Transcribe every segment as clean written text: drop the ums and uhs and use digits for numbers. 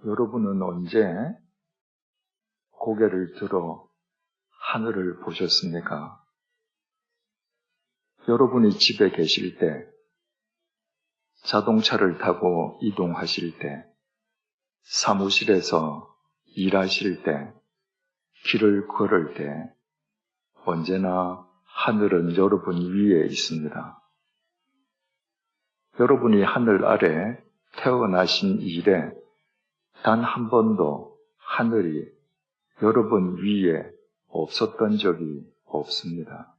여러분은 언제 고개를 들어 하늘을 보셨습니까? 여러분이 집에 계실 때, 자동차를 타고 이동하실 때, 사무실에서 일하실 때, 길을 걸을 때, 언제나 하늘은 여러분 위에 있습니다. 여러분이 하늘 아래 태어나신 이래 단 한 번도 하늘이 여러분 위에 없었던 적이 없습니다.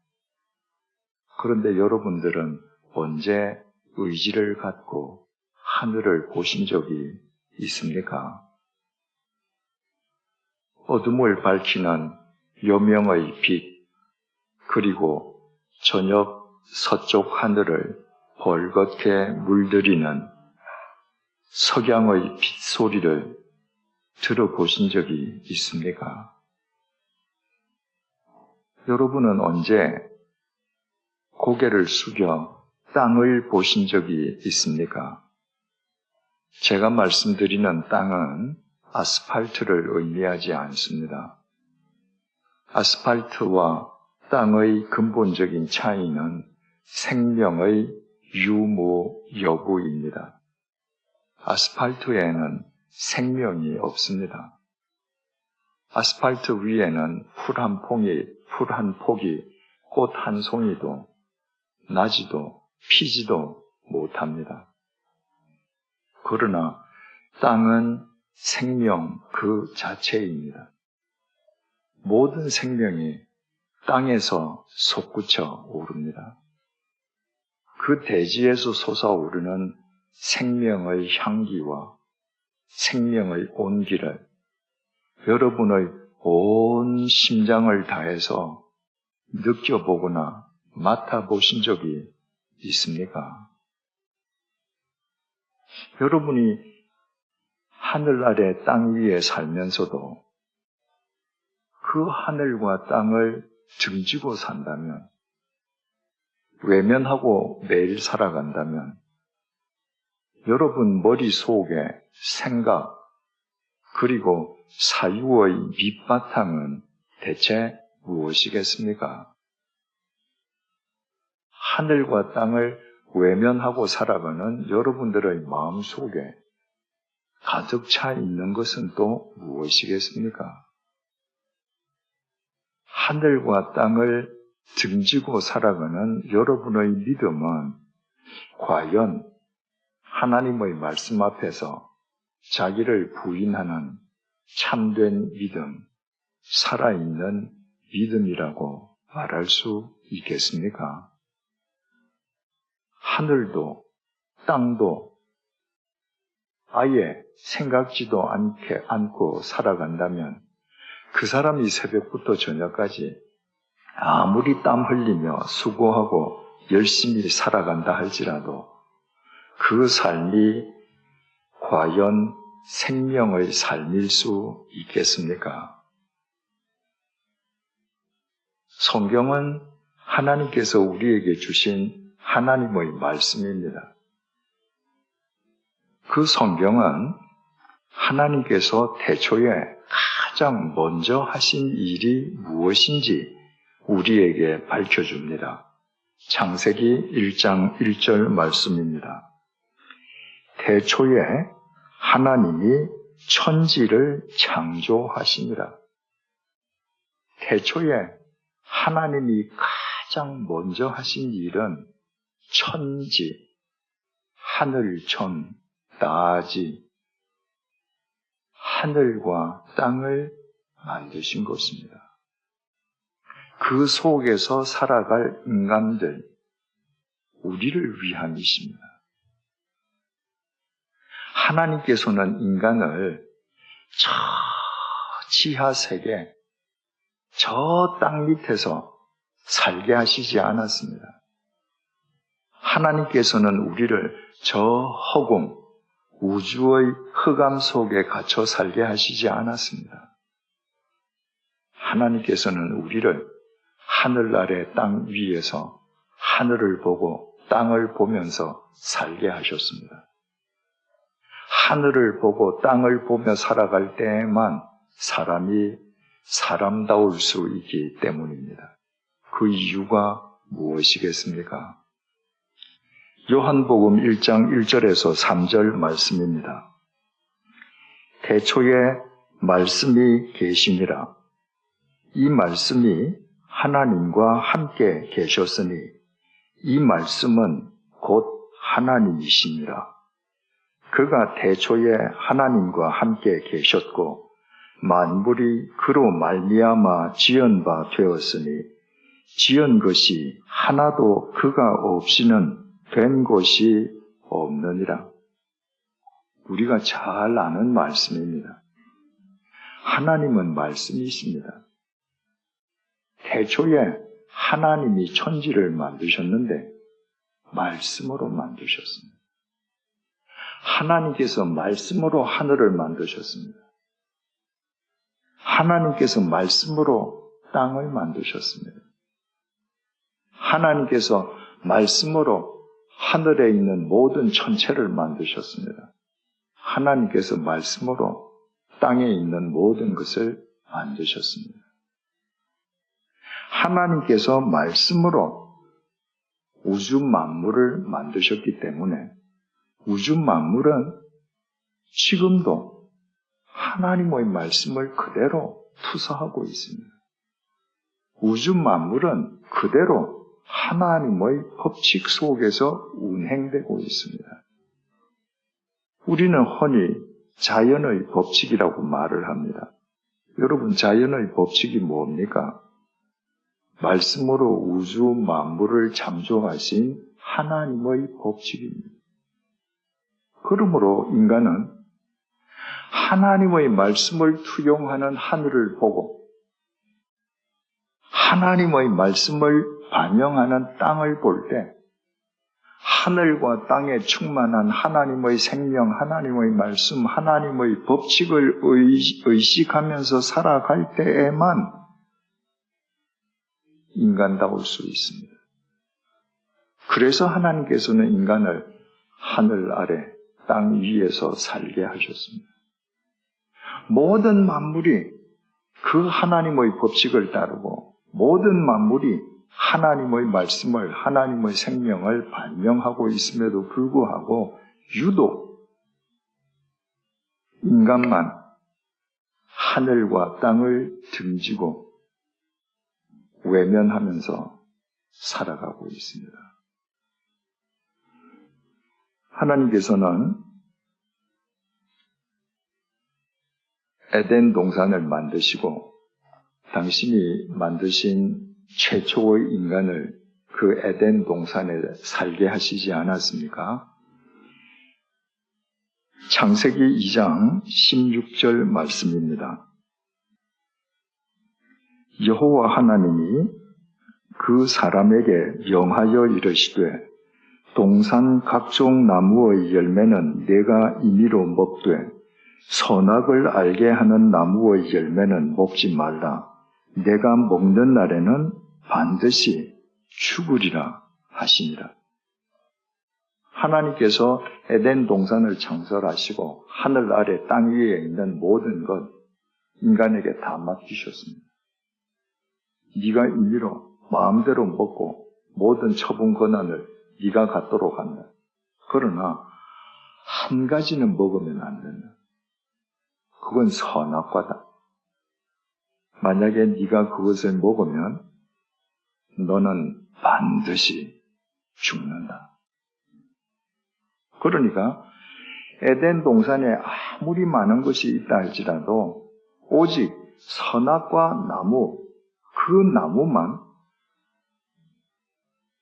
그런데 여러분들은 언제 의지를 갖고 하늘을 보신 적이 있습니까? 어둠을 밝히는 여명의 빛, 그리고 저녁 서쪽 하늘을 벌겋게 물들이는 석양의 빗소리를 들어보신 적이 있습니까? 여러분은 언제 고개를 숙여 땅을 보신 적이 있습니까? 제가 말씀드리는 땅은 아스팔트를 의미하지 않습니다. 아스팔트와 땅의 근본적인 차이는 생명의 유무 여부입니다. 아스팔트에는 생명이 없습니다. 아스팔트 위에는 풀 한 폭이 꽃 한 송이도 나지도 피지도 못합니다. 그러나 땅은 생명 그 자체입니다. 모든 생명이 땅에서 솟구쳐 오릅니다. 그 대지에서 솟아오르는 생명의 향기와 생명의 온기를 여러분의 온 심장을 다해서 느껴보거나 맡아보신 적이 있습니까? 여러분이 하늘 아래 땅 위에 살면서도 그 하늘과 땅을 등지고 산다면, 외면하고 매일 살아간다면 여러분 머릿속에 생각 그리고 사유의 밑바탕은 대체 무엇이겠습니까? 하늘과 땅을 외면하고 살아가는 여러분들의 마음속에 가득 차 있는 것은 또 무엇이겠습니까? 하늘과 땅을 등지고 살아가는 여러분의 믿음은 과연 하나님의 말씀 앞에서 자기를 부인하는 참된 믿음, 살아있는 믿음이라고 말할 수 있겠습니까? 하늘도 땅도 아예 생각지도 않고 살아간다면 그 사람이 새벽부터 저녁까지 아무리 땀 흘리며 수고하고 열심히 살아간다 할지라도 그 삶이 과연 생명의 삶일 수 있겠습니까? 성경은 하나님께서 우리에게 주신 하나님의 말씀입니다. 그 성경은 하나님께서 태초에 가장 먼저 하신 일이 무엇인지 우리에게 밝혀줍니다. 창세기 1장 1절 말씀입니다. 태초에 하나님이 천지를 창조하시니라. 태초에 하나님이 가장 먼저 하신 일은 천지, 하늘천, 다지, 하늘과 땅을 만드신 것입니다. 그 속에서 살아갈 인간들, 우리를 위함이십니다. 하나님께서는 인간을 저 지하 세계, 저 땅 밑에서 살게 하시지 않았습니다. 하나님께서는 우리를 저 허공, 우주의 흑암 속에 갇혀 살게 하시지 않았습니다. 하나님께서는 우리를 하늘 아래 땅 위에서 하늘을 보고 땅을 보면서 살게 하셨습니다. 하늘을 보고 땅을 보며 살아갈 때에만 사람이 사람다울 수 있기 때문입니다. 그 이유가 무엇이겠습니까? 요한복음 1장 1절에서 3절 말씀입니다. 태초에 말씀이 계시니라. 이 말씀이 하나님과 함께 계셨으니 이 말씀은 곧 하나님이시니라. 그가 태초에 하나님과 함께 계셨고 만물이 그로 말미암아 지은 바 되었으니 지은 것이 하나도 그가 없이는 된 것이 없느니라. 우리가 잘 아는 말씀입니다. 하나님은 말씀이십니다. 태초에 하나님이 천지를 만드셨는데 말씀으로 만드셨습니다. 하나님께서 말씀으로 하늘을 만드셨습니다. 하나님께서 말씀으로 땅을 만드셨습니다. 하나님께서 말씀으로 하늘에 있는 모든 천체를 만드셨습니다. 하나님께서 말씀으로 땅에 있는 모든 것을 만드셨습니다. 하나님께서 말씀으로 우주 만물을 만드셨기 때문에 우주 만물은 지금도 하나님의 말씀을 그대로 투사하고 있습니다. 우주 만물은 그대로 하나님의 법칙 속에서 운행되고 있습니다. 우리는 흔히 자연의 법칙이라고 말을 합니다. 여러분, 자연의 법칙이 뭡니까? 말씀으로 우주 만물을 창조하신 하나님의 법칙입니다. 그러므로 인간은 하나님의 말씀을 투영하는 하늘을 보고 하나님의 말씀을 반영하는 땅을 볼 때 하늘과 땅에 충만한 하나님의 생명, 하나님의 말씀, 하나님의 법칙을 의식하면서 살아갈 때에만 인간다울 수 있습니다. 그래서 하나님께서는 인간을 하늘 아래 땅 위에서 살게 하셨습니다. 모든 만물이 그 하나님의 법칙을 따르고 모든 만물이 하나님의 말씀을, 하나님의 생명을 반영하고 있음에도 불구하고 유독 인간만 하늘과 땅을 등지고 외면하면서 살아가고 있습니다. 하나님께서는 에덴 동산을 만드시고 당신이 만드신 최초의 인간을 그 에덴 동산에 살게 하시지 않았습니까? 창세기 2장 16절 말씀입니다. 여호와 하나님이 그 사람에게 명하여 이르시되 동산 각종 나무의 열매는 내가 임의로 먹되 선악을 알게 하는 나무의 열매는 먹지 말라. 내가 먹는 날에는 반드시 죽으리라 하시니라. 하나님께서 에덴 동산을 창설하시고 하늘 아래 땅 위에 있는 모든 것 인간에게 다 맡기셨습니다. 네가 임의로 마음대로 먹고 모든 처분 권한을 네가 갖도록 한다. 그러나 한 가지는 먹으면 안 된다. 그건 선악과다. 만약에 네가 그것을 먹으면 너는 반드시 죽는다. 그러니까 에덴 동산에 아무리 많은 것이 있다 할지라도 오직 선악과 나무, 그 나무만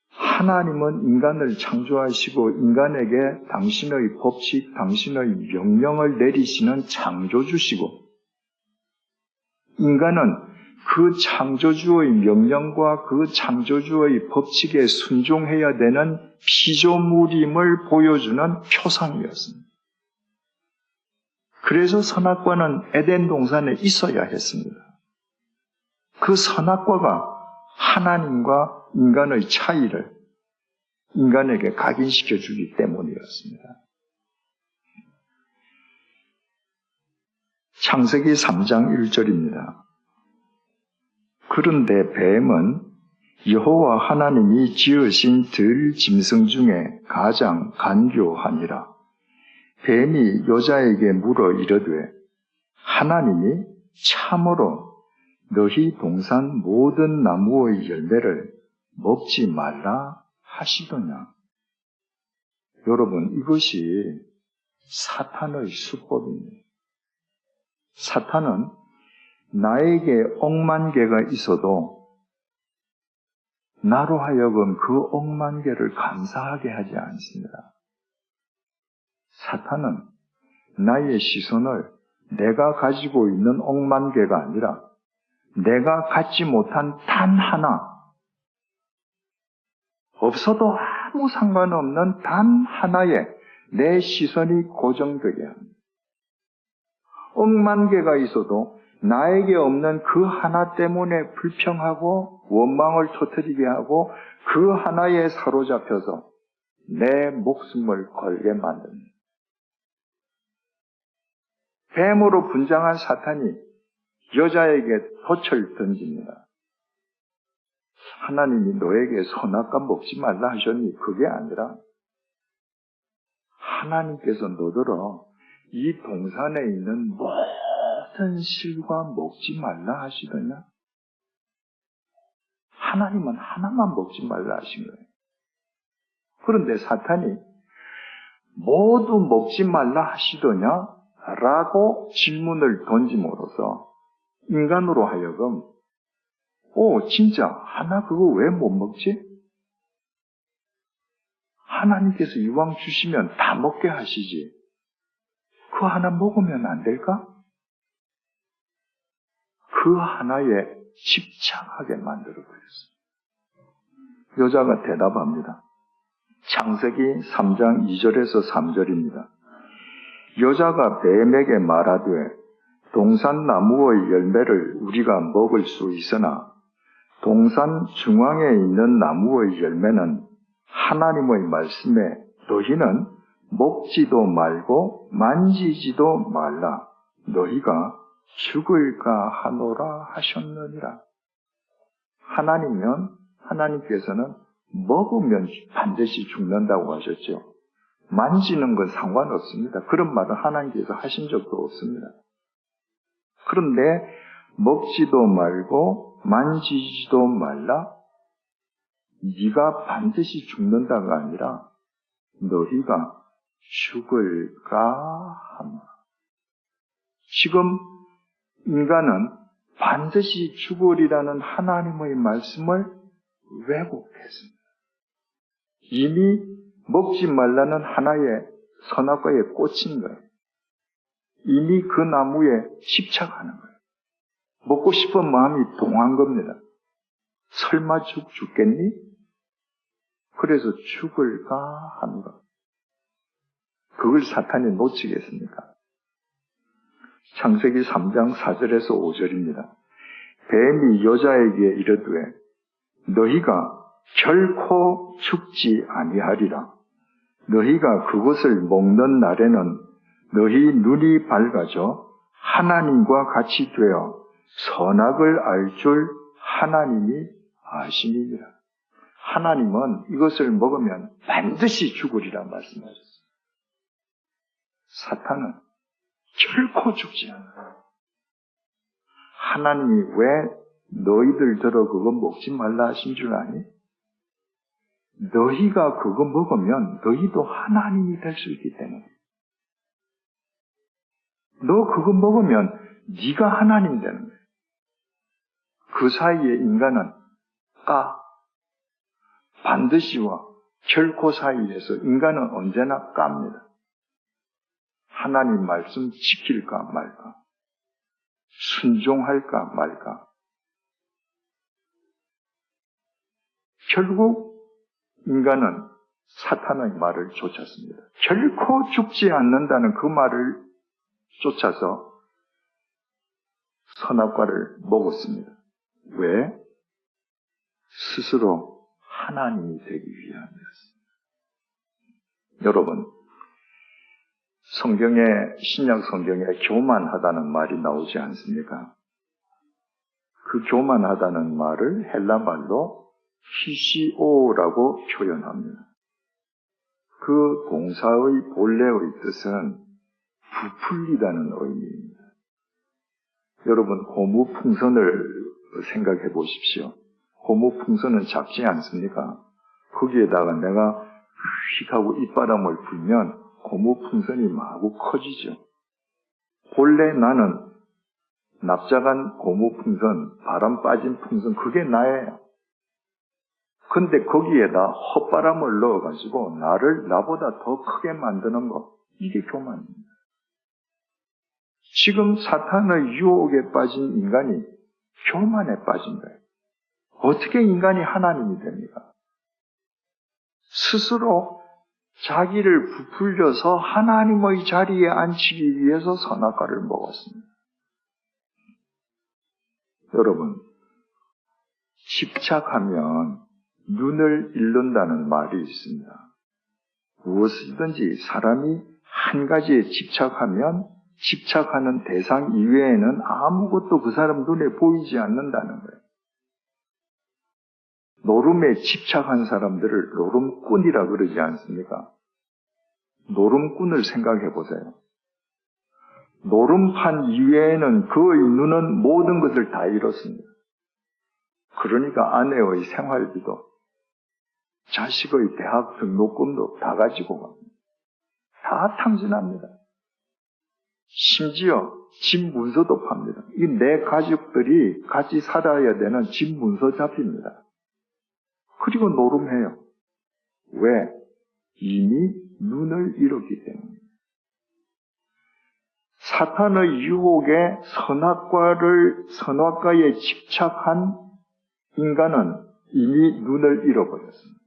하나님은 인간을 창조하시고 인간에게 당신의 법칙, 당신의 명령을 내리시는 창조주시고 인간은 그 창조주의 명령과 그 창조주의 법칙에 순종해야 되는 피조물임을 보여주는 표상이었습니다. 그래서 선악과는 에덴 동산에 있어야 했습니다. 그 선악과가 하나님과 인간의 차이를 인간에게 각인시켜 주기 때문이었습니다. 창세기 3장 1절입니다. 그런데 뱀은 여호와 하나님이 지으신 들 짐승 중에 가장 간교하니라. 뱀이 여자에게 물어 이르되 하나님이 참으로 너희 동산 모든 나무의 열매를 먹지 말라 하시더냐. 여러분, 이것이 사탄의 수법입니다. 사탄은 나에게 억만 개가 있어도 나로 하여금 그 억만 개를 감사하게 하지 않습니다. 사탄은 나의 시선을 내가 가지고 있는 억만 개가 아니라 내가 갖지 못한 단 하나, 없어도 아무 상관없는 단 하나에 내 시선이 고정되게 합니다. 억만 개가 있어도 나에게 없는 그 하나 때문에 불평하고 원망을 터뜨리게 하고 그 하나에 사로잡혀서 내 목숨을 걸게 만듭니다. 뱀으로 분장한 사탄이 여자에게 덫을 던집니다. 하나님이 너에게 선악과 먹지 말라 하셨니? 그게 아니라 하나님께서 너더러 이 동산에 있는 모든 실과 먹지 말라 하시더냐? 하나님은 하나만 먹지 말라 하신 거예요. 그런데 사탄이 모두 먹지 말라 하시더냐? 라고 질문을 던짐으로써 인간으로 하여금 진짜 하나 그거 왜 못 먹지? 하나님께서 이왕 주시면 다 먹게 하시지. 그 하나 먹으면 안 될까? 그 하나에 집착하게 만들어버렸어요. 여자가 대답합니다. 창세기 3장 2절에서 3절입니다. 여자가 뱀에게 말하되 동산 나무의 열매를 우리가 먹을 수 있으나 동산 중앙에 있는 나무의 열매는 하나님의 말씀에 너희는 먹지도 말고 만지지도 말라 너희가 죽을까 하노라 하셨느니라. 하나님께서는 먹으면 반드시 죽는다고 하셨죠. 만지는 건 상관없습니다. 그런 말을 하나님께서 하신 적도 없습니다. 그런데 먹지도 말고 만지지도 말라 네가 반드시 죽는다가 아니라 너희가 죽을까 하노라. 지금 인간은 반드시 죽으리라는 하나님의 말씀을 왜곡했습니다. 이미 먹지 말라는 하나의 선악과에 꽂힌 거예요. 이미 그 나무에 집착하는 거예요. 먹고 싶은 마음이 동한 겁니다. 설마 죽겠니? 그래서 죽을까 하노라. 그걸 사탄이 놓치겠습니까? 창세기 3장 4절에서 5절입니다. 뱀이 여자에게 이르되 너희가 결코 죽지 아니하리라. 너희가 그것을 먹는 날에는 너희 눈이 밝아져 하나님과 같이 되어 선악을 알 줄 하나님이 아시니라. 하나님은 이것을 먹으면 반드시 죽으리라 말씀하셨어요. 사탄은 결코 죽지 않아요. 하나님이 왜 너희들더러 그거 먹지 말라 하신 줄 아니? 너희가 그거 먹으면 너희도 하나님이 될 수 있기 때문에. 너 그거 먹으면 네가 하나님 되는 거예요. 그 사이에 인간은 반드시와 결코 사이에서 인간은 언제나 깝니다. 하나님 말씀 지킬까 말까, 순종할까 말까. 결국 인간은 사탄의 말을 쫓았습니다. 결코 죽지 않는다는 그 말을 쫓아서 선악과를 먹었습니다. 왜? 스스로 하나님이 되기 위함이었습니다. 여러분, 신약 성경에 교만하다는 말이 나오지 않습니까? 그 교만하다는 말을 헬라 말로 히시오라고 표현합니다. 그 동사의 본래의 뜻은 부풀리다는 의미입니다. 여러분, 고무풍선을 생각해 보십시오. 고무풍선은 작지 않습니까? 거기에다가 내가 휙 하고 입바람을 불면 고무풍선이 마구 커지죠. 본래 나는 납작한 고무풍선, 바람 빠진 풍선, 그게 나예요. 근데 거기에다 헛바람을 넣어가지고 나보다 더 크게 만드는 것, 이게 교만입니다. 지금 사탄의 유혹에 빠진 인간이 교만에 빠진 거예요. 어떻게 인간이 하나님이 됩니까? 스스로 자기를 부풀려서 하나님의 자리에 앉히기 위해서 선악과를 먹었습니다. 여러분, 집착하면 눈을 잃는다는 말이 있습니다. 무엇이든지 사람이 한 가지에 집착하면 집착하는 대상 이외에는 아무것도 그 사람 눈에 보이지 않는다는 거예요. 노름에 집착한 사람들을 노름꾼이라 그러지 않습니까? 노름꾼을 생각해 보세요. 노름판 이외에는 그의 눈은 모든 것을 다 잃었습니다. 그러니까 아내의 생활비도, 자식의 대학 등록금도 다 가지고 갑니다. 다 탕진합니다. 심지어 집 문서도 팝니다. 이 내 가족들이 같이 살아야 되는 집 문서 잡힙니다. 그리고 노름해요. 왜? 이미 눈을 잃었기 때문에. 사탄의 유혹에 선악과에 집착한 인간은 이미 눈을 잃어버렸습니다.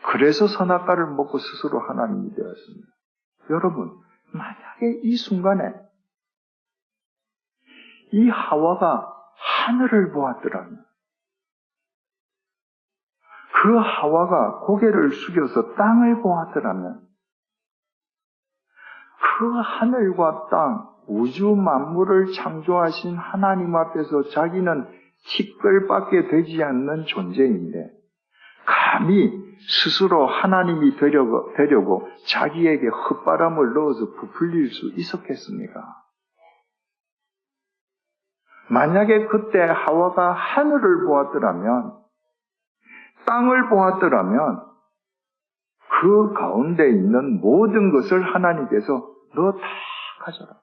그래서 선악과를 먹고 스스로 하나님이 되었습니다. 여러분, 만약에 이 순간에 이 하와가 하늘을 보았더라면, 그 하와가 고개를 숙여서 땅을 보았더라면, 그 하늘과 땅, 우주 만물을 창조하신 하나님 앞에서 자기는 티끌밖에 되지 않는 존재인데 감히 스스로 하나님이 되려고 자기에게 헛바람을 넣어서 부풀릴 수 있었겠습니까? 만약에 그때 하와가 하늘을 보았더라면, 땅을 보았더라면 그 가운데 있는 모든 것을 하나님께서 너 다 가져라.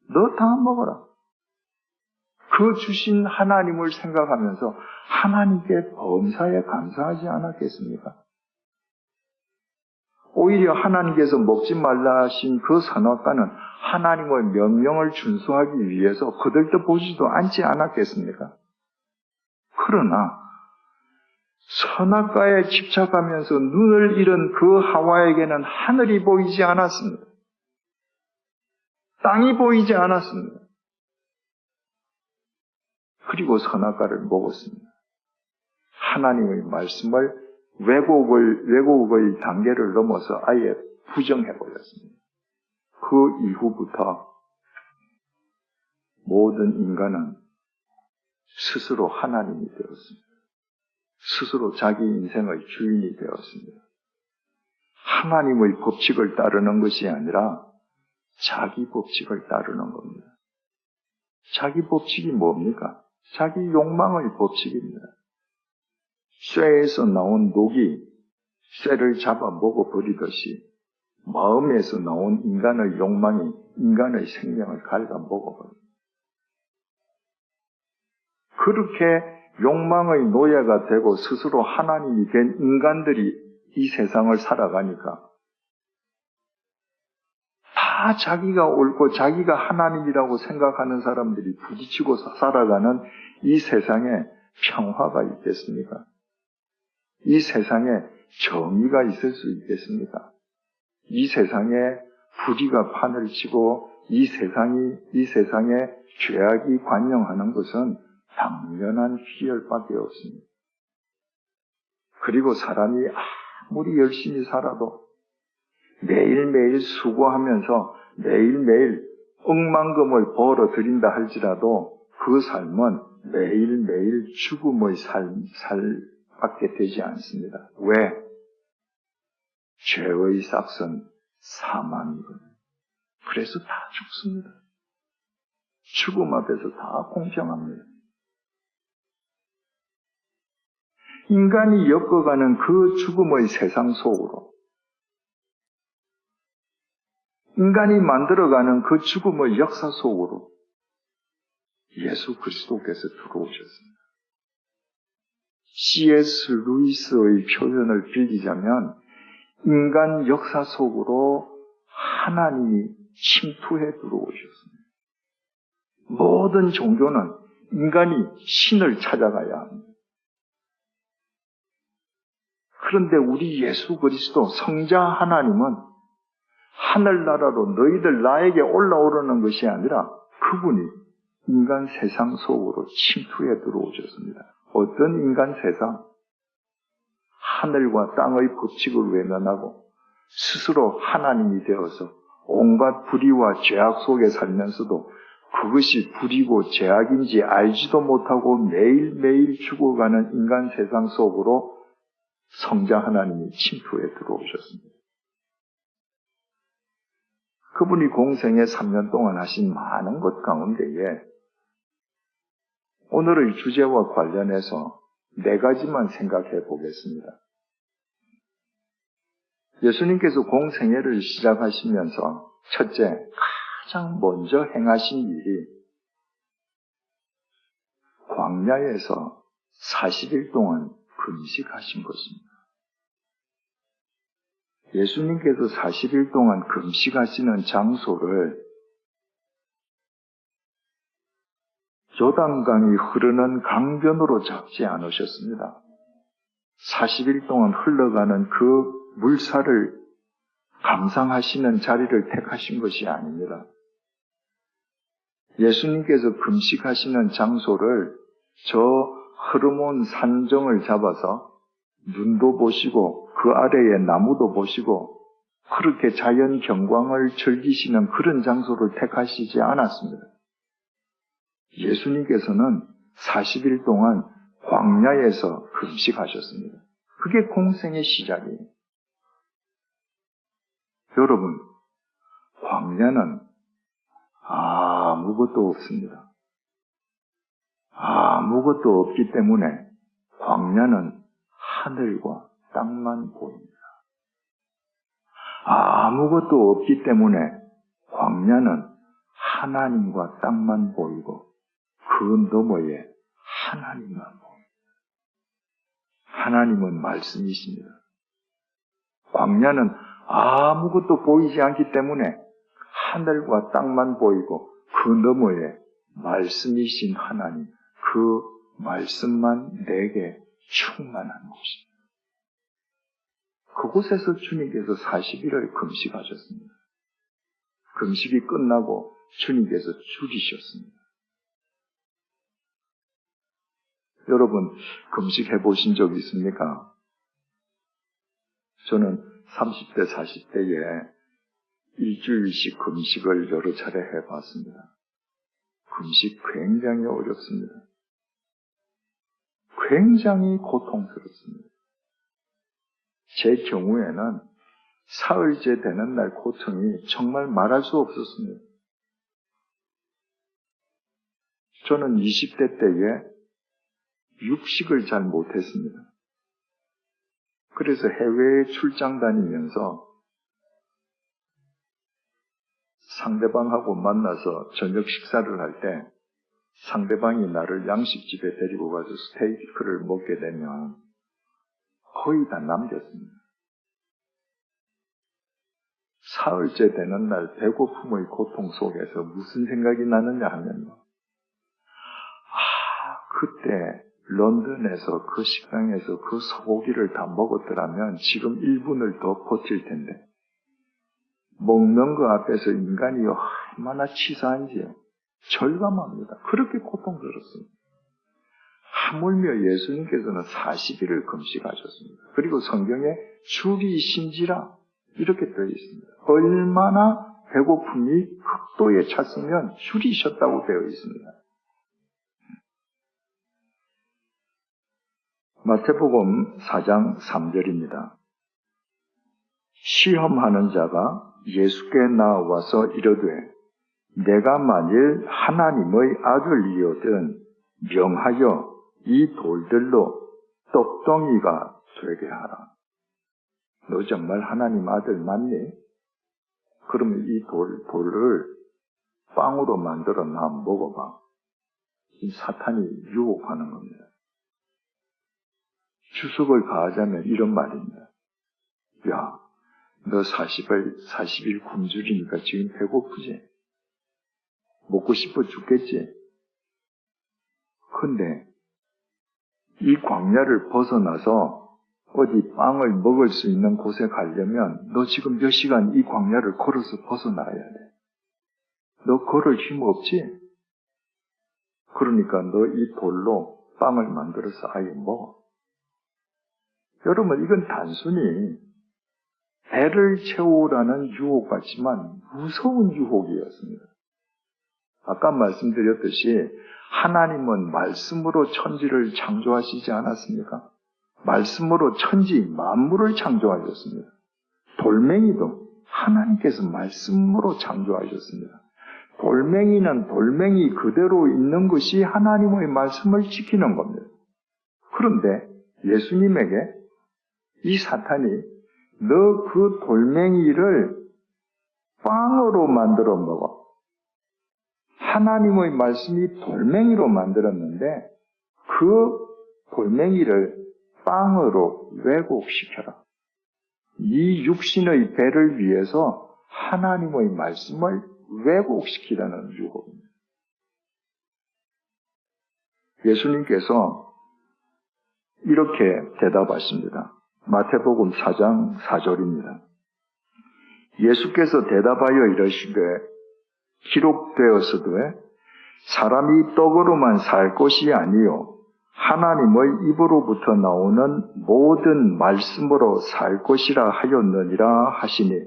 너 다 먹어라. 그 주신 하나님을 생각하면서 하나님께 범사에 감사하지 않았겠습니까? 오히려 하나님께서 먹지 말라 하신 그 선악과는 하나님의 명령을 준수하기 위해서 거들떠 보지도 않지 않았겠습니까? 그러나 선악과에 집착하면서 눈을 잃은 그 하와에게는 하늘이 보이지 않았습니다. 땅이 보이지 않았습니다. 그리고 선악과를 먹었습니다. 하나님의 말씀을 왜곡의 단계를 넘어서 아예 부정해버렸습니다. 그 이후부터 모든 인간은 스스로 하나님이 되었습니다. 스스로 자기 인생의 주인이 되었습니다. 하나님의 법칙을 따르는 것이 아니라 자기 법칙을 따르는 겁니다. 자기 법칙이 뭡니까? 자기 욕망의 법칙입니다. 쇠에서 나온 녹이 쇠를 잡아 먹어버리듯이 마음에서 나온 인간의 욕망이 인간의 생명을 갉아 먹어버립니다. 그렇게 욕망의 노예가 되고 스스로 하나님이 된 인간들이 이 세상을 살아가니까 다 자기가 옳고 자기가 하나님이라고 생각하는 사람들이 부딪히고 살아가는 이 세상에 평화가 있겠습니까? 이 세상에 정의가 있을 수 있겠습니까? 이 세상에 불의가 판을 치고 이 세상에 죄악이 관영하는 것은 당연한 희열밖에 없습니다. 그리고 사람이 아무리 열심히 살아도 매일매일 수고하면서 매일매일 억만금을 벌어들인다 할지라도 그 삶은 매일매일 죽음의 삶밖에 되지 않습니다. 왜? 죄의 삭은 사망이거든요. 그래서 다 죽습니다. 죽음 앞에서 다 공평합니다. 인간이 엮어가는 그 죽음의 세상 속으로, 인간이 만들어가는 그 죽음의 역사 속으로 예수 그리스도께서 들어오셨습니다. C.S. 루이스의 표현을 빌리자면 인간 역사 속으로 하나님이 침투해 들어오셨습니다. 모든 종교는 인간이 신을 찾아가야 합니다. 그런데 우리 예수 그리스도 성자 하나님은 하늘나라로 너희들 나에게 올라오려는 것이 아니라 그분이 인간 세상 속으로 침투해 들어오셨습니다. 어떤 인간 세상? 하늘과 땅의 법칙을 외면하고 스스로 하나님이 되어서 온갖 불의와 죄악 속에 살면서도 그것이 불이고 죄악인지 알지도 못하고 매일매일 죽어가는 인간 세상 속으로 성자 하나님이 침투해 들어오셨습니다. 그분이 공생애 3년 동안 하신 많은 것 가운데에 오늘의 주제와 관련해서 4가지만 생각해 보겠습니다. 예수님께서 공생애를 시작하시면서 첫째, 가장 먼저 행하신 일이 광야에서 40일 동안 금식하신 것입니다. 예수님께서 40일 동안 금식하시는 장소를 요단강이 흐르는 강변으로 잡지 않으셨습니다. 40일 동안 흘러가는 그 물살을 감상하시는 자리를 택하신 것이 아닙니다. 예수님께서 금식하시는 장소를 저 흐름온 산정을 잡아서 눈도 보시고 그 아래에 나무도 보시고 그렇게 자연 경광을 즐기시는 그런 장소를 택하시지 않았습니다. 예수님께서는 40일 동안 광야에서 금식하셨습니다. 그게 공생의 시작이에요. 여러분, 광야는 아무것도 없습니다. 아무것도 없기 때문에 광야는 하늘과 땅만 보입니다. 아무것도 없기 때문에 광야는 하나님과 땅만 보이고 그 너머에 하나님만 보입니다. 하나님은 말씀이십니다. 광야는 아무것도 보이지 않기 때문에 하늘과 땅만 보이고 그 너머에 말씀이신 하나님, 그 말씀만 내게 충만한 곳입니다. 그곳에서 주님께서 40일을 금식하셨습니다. 금식이 끝나고 주님께서 죽이셨습니다. 여러분, 금식해 보신 적 있습니까? 저는 30대, 40대에 일주일씩 금식을 여러 차례 해봤습니다. 금식 굉장히 어렵습니다. 굉장히 고통스럽습니다. 제 경우에는 사흘째 되는 날 고통이 정말 말할 수 없었습니다. 저는 20대 때에 육식을 잘 못했습니다. 그래서 해외에 출장 다니면서 상대방하고 만나서 저녁 식사를 할 때 상대방이 나를 양식집에 데리고 가서 스테이크를 먹게 되면 거의 다 남겼습니다. 사흘째 되는 날 배고픔의 고통 속에서 무슨 생각이 나느냐 하면요. 그때 런던에서 그 식당에서 그 소고기를 다 먹었더라면 지금 1분을 더 버틸 텐데 먹는 거 앞에서 인간이 얼마나 치사한지 절감합니다. 그렇게 고통스럽습니다. 하물며 예수님께서는 40일을 금식하셨습니다. 그리고 성경에 줄이신지라 이렇게 되어 있습니다. 얼마나 배고픔이 극도에 찼으면 줄이셨다고 되어 있습니다. 마태복음 4장 3절입니다. 시험하는 자가 예수께 나와서 이르되 내가 만일 하나님의 아들이거든 명하여 이 돌들로 떡덩이가 되게 하라. 너 정말 하나님 아들 맞니? 그러면 이 돌을 빵으로 만들어 나 먹어봐. 이 사탄이 유혹하는 겁니다. 주석을 가하자면 이런 말입니다. 야, 너 40일 굶주리니까 지금 배고프지? 먹고 싶어 죽겠지? 근데 이 광야를 벗어나서 어디 빵을 먹을 수 있는 곳에 가려면 너 지금 몇 시간 이 광야를 걸어서 벗어나야 돼. 너 걸을 힘 없지? 그러니까 너 이 돌로 빵을 만들어서 아예 먹어. 여러분, 이건 단순히 배를 채우라는 유혹 같지만 무서운 유혹이었습니다. 아까 말씀드렸듯이 하나님은 말씀으로 천지를 창조하시지 않았습니까? 말씀으로 천지 만물을 창조하셨습니다. 돌멩이도 하나님께서 말씀으로 창조하셨습니다. 돌멩이는 돌멩이 그대로 있는 것이 하나님의 말씀을 지키는 겁니다. 그런데 예수님에게 이 사탄이 너 그 돌멩이를 빵으로 만들어 먹어. 하나님의 말씀이 돌멩이로 만들었는데 그 돌멩이를 빵으로 왜곡시켜라. 이 육신의 배를 위해서 하나님의 말씀을 왜곡시키라는 유혹입니다. 예수님께서 이렇게 대답하십니다. 마태복음 4장 4절입니다. 예수께서 대답하여 이르시되 기록되었으되 사람이 떡으로만 살 것이 아니요 하나님의 입으로부터 나오는 모든 말씀으로 살 것이라 하였느니라 하시니,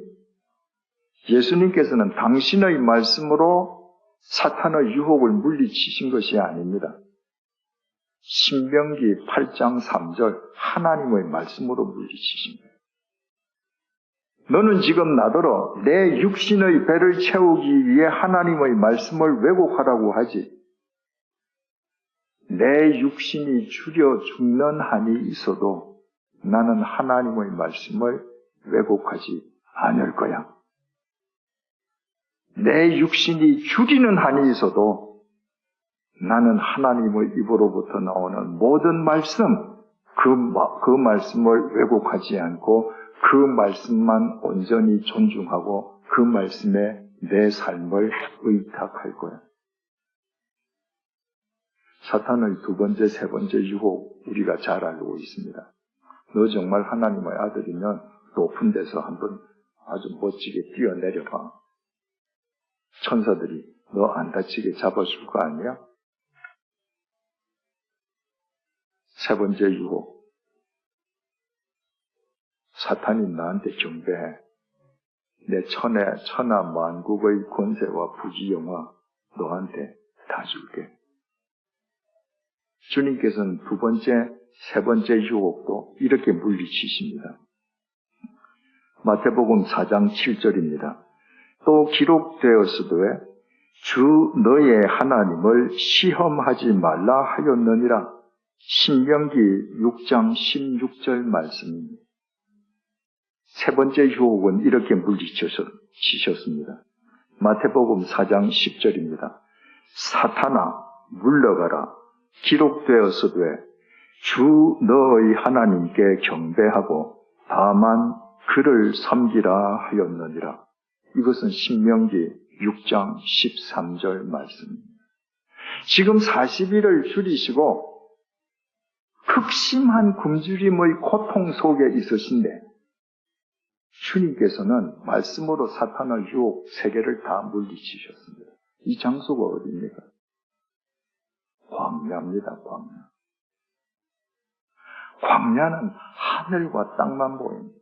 예수님께서는 당신의 말씀으로 사탄의 유혹을 물리치신 것이 아닙니다. 신명기 8장 3절 하나님의 말씀으로 물리치신 거예요. 너는 지금 나더러 내 육신의 배를 채우기 위해 하나님의 말씀을 왜곡하라고 하지. 내 육신이 줄여 죽는 한이 있어도 나는 하나님의 말씀을 왜곡하지 않을 거야. 내 육신이 줄이는 한이 있어도 나는 하나님의 입으로부터 나오는 모든 말씀, 그 말씀을 왜곡하지 않고 그 말씀만 온전히 존중하고 그 말씀에 내 삶을 의탁할 거야. 사탄의 두 번째, 세 번째 유혹 우리가 잘 알고 있습니다. 너 정말 하나님의 아들이면 높은 데서 한번 아주 멋지게 뛰어내려봐. 천사들이 너 안 다치게 잡아줄 거 아니야? 세 번째 유혹. 사탄이 나한테 경배해. 내 천하 만국의 권세와 부귀영화 너한테 다 줄게. 주님께서는 두 번째, 세 번째 유혹도 이렇게 물리치십니다. 마태복음 4장 7절입니다. 또 기록되었으되 주 너의 하나님을 시험하지 말라 하였느니라. 신명기 6장 16절 말씀입니다. 세 번째 유혹은 이렇게 물리치셨습니다. 마태복음 4장 10절입니다. 사탄아 물러가라. 기록되었으되 주 너의 하나님께 경배하고 다만 그를 섬기라 하였느니라. 이것은 신명기 6장 13절 말씀입니다. 지금 40일을 줄이시고 극심한 굶주림의 고통 속에 있으신데 주님께서는 말씀으로 사탄의 유혹 세 개를 다 물리치셨습니다. 이 장소가 어디입니까? 광야입니다. 광야. 광야는 하늘과 땅만 보입니다.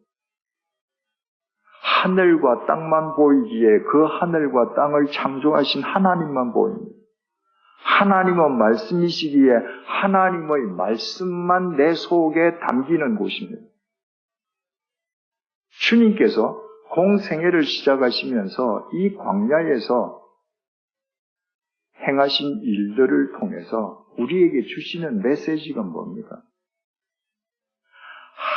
하늘과 땅만 보이기에 그 하늘과 땅을 창조하신 하나님만 보입니다. 하나님은 말씀이시기에 하나님의 말씀만 내 속에 담기는 곳입니다. 주님께서 공생애를 시작하시면서 이 광야에서 행하신 일들을 통해서 우리에게 주시는 메시지가 뭡니까?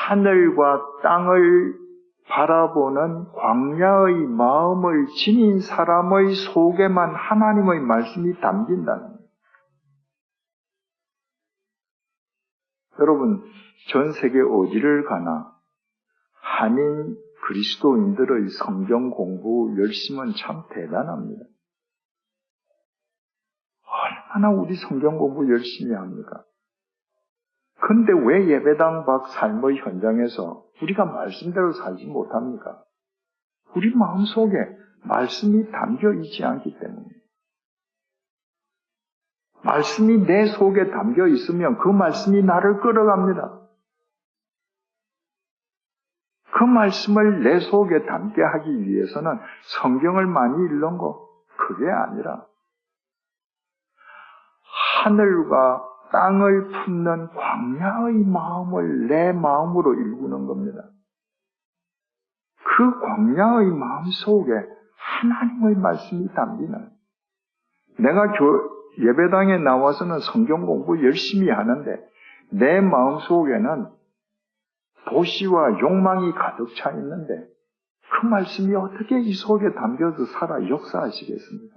하늘과 땅을 바라보는 광야의 마음을 지닌 사람의 속에만 하나님의 말씀이 담긴다는 거예요. 여러분, 전 세계 어디를 가나 한인 그리스도인들의 성경 공부 열심은 참 대단합니다. 얼마나 우리 성경 공부 열심히 합니까? 근데 왜 예배당 밖 삶의 현장에서 우리가 말씀대로 살지 못합니까? 우리 마음속에 말씀이 담겨 있지 않기 때문에. 말씀이 내 속에 담겨 있으면 그 말씀이 나를 끌어갑니다. 그 말씀을 내 속에 담게 하기 위해서는 성경을 많이 읽는 거 그게 아니라 하늘과 땅을 품는 광야의 마음을 내 마음으로 일구는 겁니다. 그 광야의 마음 속에 하나님의 말씀이 담기는, 내가 예배당에 나와서는 성경 공부 열심히 하는데 내 마음 속에는 도시와 욕망이 가득 차 있는데 그 말씀이 어떻게 이 속에 담겨서 살아 역사하시겠습니까?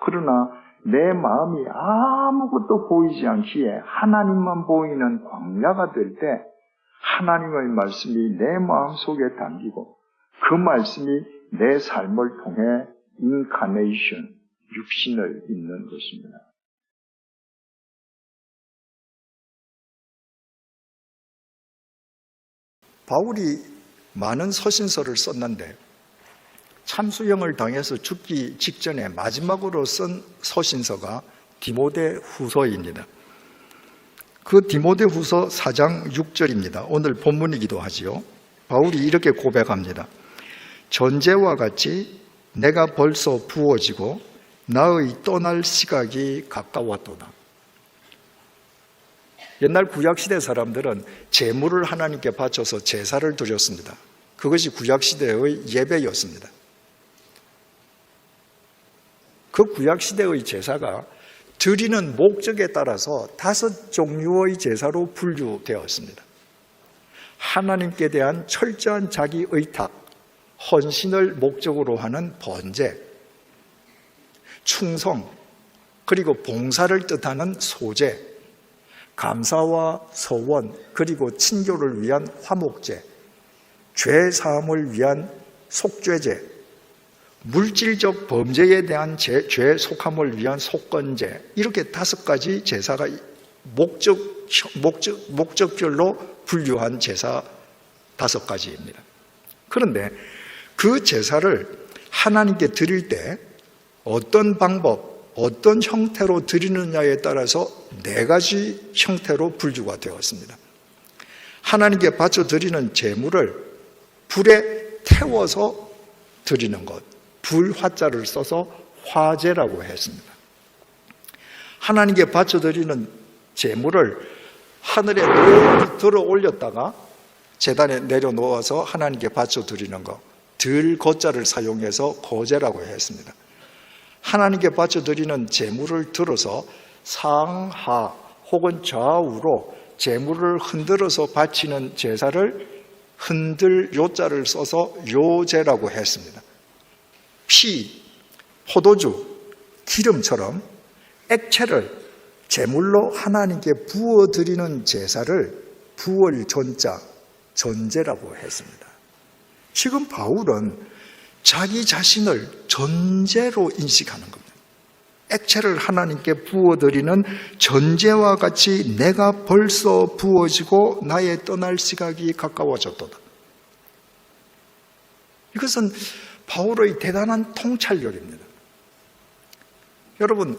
그러나 내 마음이 아무것도 보이지 않기에 하나님만 보이는 광야가 될 때 하나님의 말씀이 내 마음속에 담기고 그 말씀이 내 삶을 통해 인카네이션, 육신을 잇는 것입니다. 바울이 많은 서신서를 썼는데 참수형을 당해서 죽기 직전에 마지막으로 쓴 서신서가 디모데 후서입니다. 그 디모데 후서 4장 6절입니다. 오늘 본문이기도 하지요. 바울이 이렇게 고백합니다. 전제와 같이 내가 벌써 부어지고 나의 떠날 시각이 가까웠도다. 옛날 구약시대 사람들은 제물을 하나님께 바쳐서 제사를 드렸습니다. 그것이 구약시대의 예배였습니다. 그 구약시대의 제사가 드리는 목적에 따라서 5종류의 제사로 분류되었습니다. 하나님께 대한 철저한 자기 의탁, 헌신을 목적으로 하는 번제, 충성, 그리고 봉사를 뜻하는 소제, 감사와 서원, 그리고 친교를 위한 화목제, 죄 사함을 위한 속죄제, 물질적 범죄에 대한 죄 속함을 위한 속건제, 이렇게 5가지 제사가 목적별로 분류한 제사 5가지입니다. 그런데 그 제사를 하나님께 드릴 때 어떤 방법, 어떤 형태로 드리느냐에 따라서 4가지 형태로 분류가 되었습니다. 하나님께 바쳐 드리는 제물을 불에 태워서 드리는 것, 불화자를 써서 화제라고 했습니다. 하나님께 바쳐 드리는 제물을 하늘에 들어 올렸다가 제단에 내려놓아서 하나님께 바쳐 드리는 것, 들거자를 사용해서 거제라고 했습니다. 하나님께 바쳐 드리는 제물을 들어서 상하 혹은 좌우로 제물을 흔들어서 바치는 제사를 흔들 요자를 써서 요제라고 했습니다. 피, 포도주, 기름처럼 액체를 제물로 하나님께 부어드리는 제사를 부얼전자, 전제라고 했습니다. 지금 바울은 자기 자신을 전제로 인식하는 겁니다. 액체를 하나님께 부어드리는 전제와 같이 내가 벌써 부어지고 나의 떠날 시각이 가까워졌도다. 이것은 바울의 대단한 통찰력입니다. 여러분,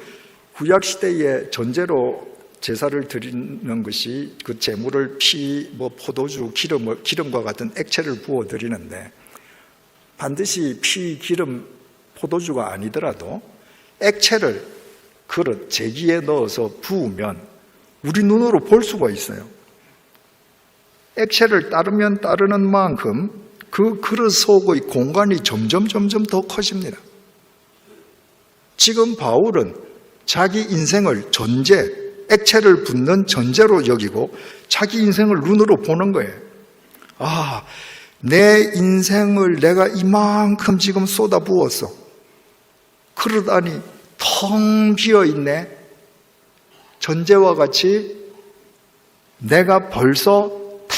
구약시대에 전제로 제사를 드리는 것이 그 제물을 피, 포도주, 기름과 같은 액체를 부어드리는데 반드시 피, 기름, 포도주가 아니더라도 액체를 그릇, 제기에 넣어서 부으면 우리 눈으로 볼 수가 있어요. 액체를 따르면 따르는 만큼 그 그릇 속의 공간이 점점 더 커집니다. 지금 바울은 자기 인생을 전제, 액체를 붓는 전제로 여기고 자기 인생을 눈으로 보는 거예요. 아, 내 인생을 내가 이만큼 지금 쏟아부었어. 그릇 안이 텅 비어있네. 전제와 같이 내가 벌써 다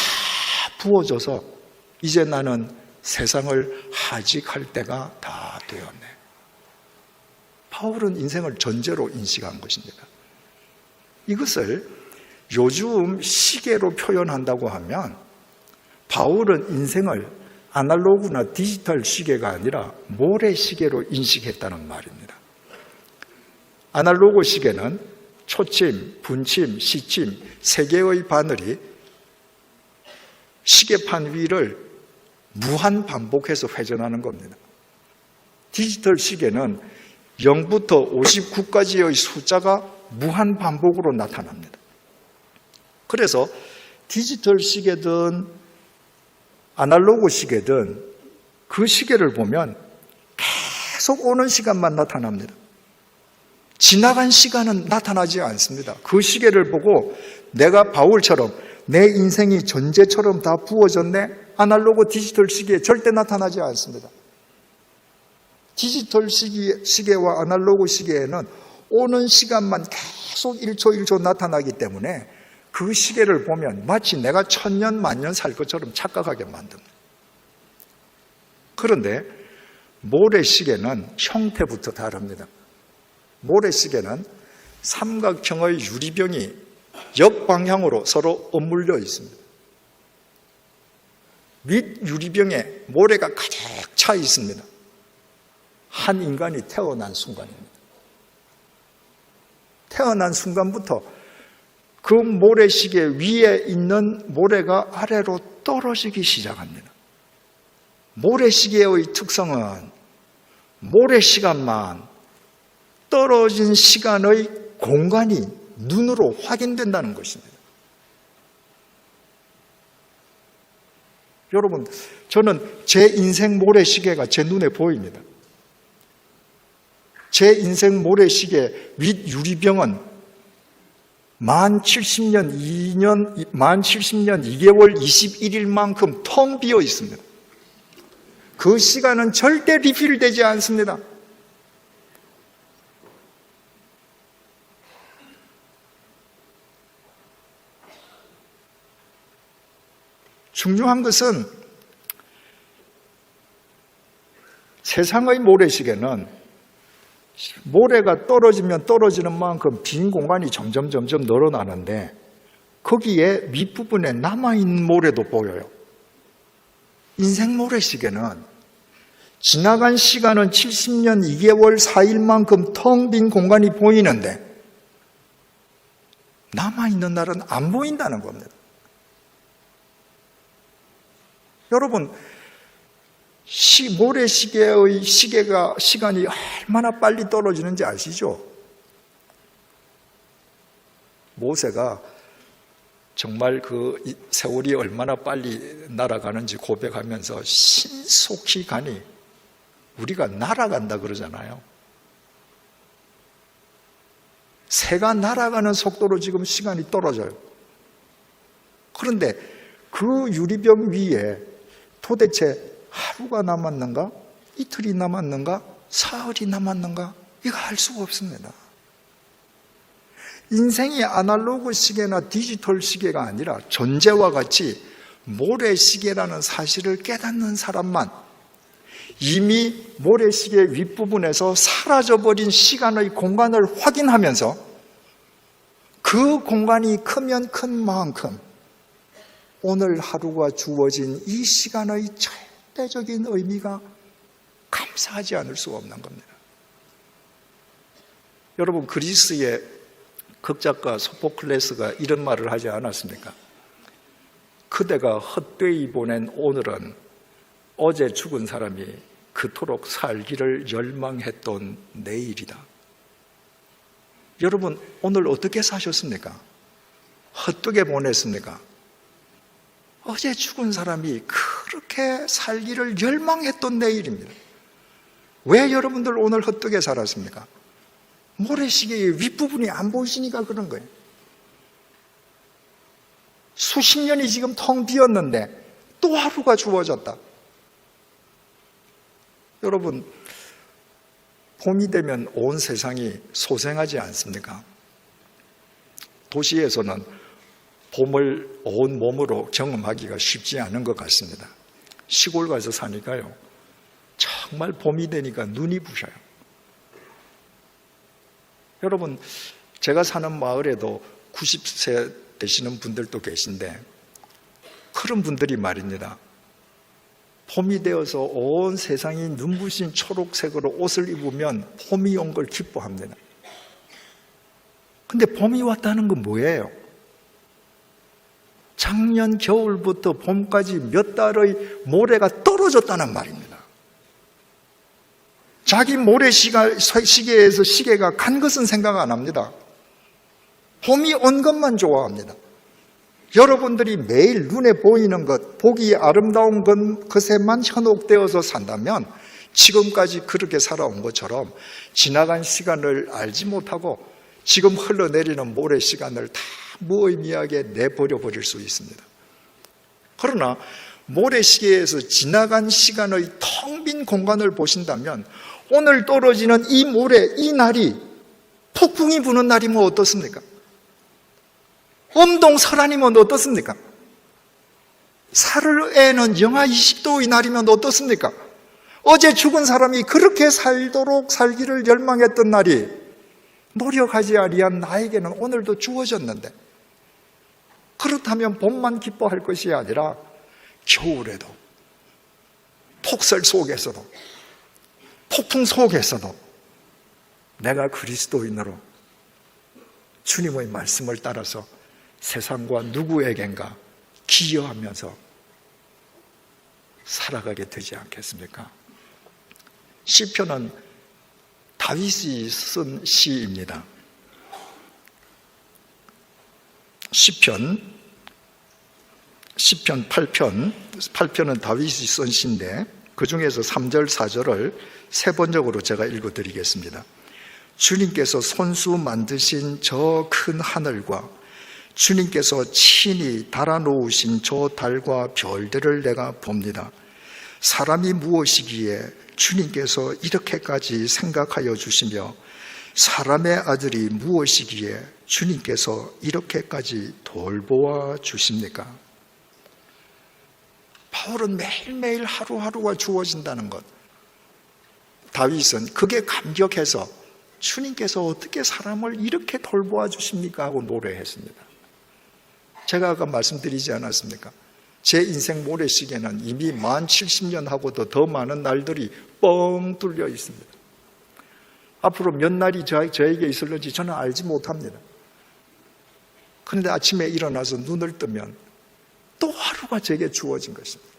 부어져서 이제 나는 세상을 하직할 때가 다 되었네. 바울은 인생을 전제로 인식한 것입니다. 이것을 요즘 시계로 표현한다고 하면 바울은 인생을 아날로그나 디지털 시계가 아니라 모래시계로 인식했다는 말입니다. 아날로그 시계는 초침, 분침, 시침 세 개의 바늘이 시계판 위를 무한 반복해서 회전하는 겁니다. 디지털 시계는 0부터 59까지의 숫자가 무한 반복으로 나타납니다. 그래서 디지털 시계든 아날로그 시계든 그 시계를 보면 계속 오는 시간만 나타납니다. 지나간 시간은 나타나지 않습니다. 그 시계를 보고 내가 바울처럼 내 인생이 전제처럼 다 부어졌네? 아날로그 디지털 시계에 절대 나타나지 않습니다. 디지털 시계와 아날로그 시계에는 오는 시간만 계속 1초 1초 나타나기 때문에 그 시계를 보면 마치 내가 1000년 만년 살 것처럼 착각하게 만듭니다. 그런데 모래시계는 형태부터 다릅니다. 모래시계는 삼각형의 유리병이 역방향으로 서로 엇물려 있습니다. 밑 유리병에 모래가 가득 차 있습니다. 한 인간이 태어난 순간입니다. 태어난 순간부터 그 모래시계 위에 있는 모래가 아래로 떨어지기 시작합니다. 모래시계의 특성은 모래시간만 떨어진 시간의 공간이 눈으로 확인된다는 것입니다. 여러분, 저는 제 인생 모래시계가 제 눈에 보입니다. 제 인생 모래시계 윗 유리병은 만 70년 2개월 21일만큼 텅 비어 있습니다. 그 시간은 절대 리필되지 않습니다. 중요한 것은 세상의 모래시계는 모래가 떨어지면 떨어지는 만큼 빈 공간이 점점 늘어나는데 거기에 밑부분에 남아있는 모래도 보여요. 인생 모래시계는 지나간 시간은 70년 2개월 4일만큼 텅 빈 공간이 보이는데 남아있는 날은 안 보인다는 겁니다. 여러분, 모래시계의 시간이 얼마나 빨리 떨어지는지 아시죠? 모세가 정말 그 세월이 얼마나 빨리 날아가는지 고백하면서 신속히 가니 우리가 날아간다 그러잖아요. 새가 날아가는 속도로 지금 시간이 떨어져요. 그런데 그 유리병 위에 도대체 하루가 남았는가? 이틀이 남았는가? 사흘이 남았는가? 이거 알 수가 없습니다. 인생이 아날로그 시계나 디지털 시계가 아니라 전제와 같이 모래시계라는 사실을 깨닫는 사람만 이미 모래시계 윗부분에서 사라져버린 시간의 공간을 확인하면서 그 공간이 크면 큰 만큼 오늘 하루가 주어진 이 시간의 절대적인 의미가 감사하지 않을 수가 없는 겁니다. 여러분, 그리스의 극작가 소포클레스가 이런 말을 하지 않았습니까? 그대가 헛되이 보낸 오늘은 어제 죽은 사람이 그토록 살기를 열망했던 내일이다. 여러분, 오늘 어떻게 사셨습니까? 헛되게 보냈습니까? 어제 죽은 사람이 그렇게 살기를 열망했던 내일입니다. 왜 여러분들 오늘 헛되게 살았습니까? 모래시계의 윗부분이 안 보이시니까 그런 거예요. 수십 년이 지금 텅 비었는데 또 하루가 주어졌다. 여러분, 봄이 되면 온 세상이 소생하지 않습니까? 도시에서는 봄을 온 몸으로 경험하기가 쉽지 않은 것 같습니다. 시골 가서 사니까요, 정말 봄이 되니까 눈이 부셔요. 여러분, 제가 사는 마을에도 90세 되시는 분들도 계신데, 그런 분들이 말입니다. 봄이 되어서 온 세상이 눈부신 초록색으로 옷을 입으면 봄이 온 걸 기뻐합니다. 근데 봄이 왔다는 건 뭐예요? 작년 겨울부터 봄까지 몇 달의 모래가 떨어졌다는 말입니다. 자기 모래시계에서 시계가 간 것은 생각 안 합니다. 봄이 온 것만 좋아합니다. 여러분들이 매일 눈에 보이는 것, 보기 아름다운 것에만 현혹되어서 산다면 지금까지 그렇게 살아온 것처럼 지나간 시간을 알지 못하고 지금 흘러내리는 모래 시간을 다 무의미하게 내버려 버릴 수 있습니다. 그러나 모래시계에서 지나간 시간의 텅 빈 공간을 보신다면 오늘 떨어지는 이 모래, 이 날이 폭풍이 부는 날이면 어떻습니까? 엄동설한이면 어떻습니까? 사흘에는 영하 20도의 날이면 어떻습니까? 어제 죽은 사람이 그렇게 살도록 살기를 열망했던 날이 노력하지 아니한 나에게는 오늘도 주어졌는데, 그렇다면 봄만 기뻐할 것이 아니라 겨울에도, 폭설 속에서도, 폭풍 속에서도 내가 그리스도인으로 주님의 말씀을 따라서 세상과 누구에겐가 기여하면서 살아가게 되지 않겠습니까? 시편은 다윗이 쓴 시입니다. 시편 8편은 다윗이 쓴 시인데 그 중에서 3절, 4절을 세 번역으로 제가 읽어드리겠습니다. 주님께서 손수 만드신 저 큰 하늘과 주님께서 친히 달아놓으신 저 달과 별들을 내가 봅니다. 사람이 무엇이기에 주님께서 이렇게까지 생각하여 주시며 사람의 아들이 무엇이기에 주님께서 이렇게까지 돌보아 주십니까? 바울은 매일매일 하루하루가 주어진다는 것, 다윗은 그게 감격해서 주님께서 어떻게 사람을 이렇게 돌보아 주십니까? 하고 노래했습니다. 제가 아까 말씀드리지 않았습니까? 제 인생 모래시계는 이미 만 70년 하고도 더 많은 날들이 뻥 뚫려 있습니다. 앞으로 몇 날이 저에게 있을는지 저는 알지 못합니다. 그런데 아침에 일어나서 눈을 뜨면 또 하루가 제게 주어진 것입니다.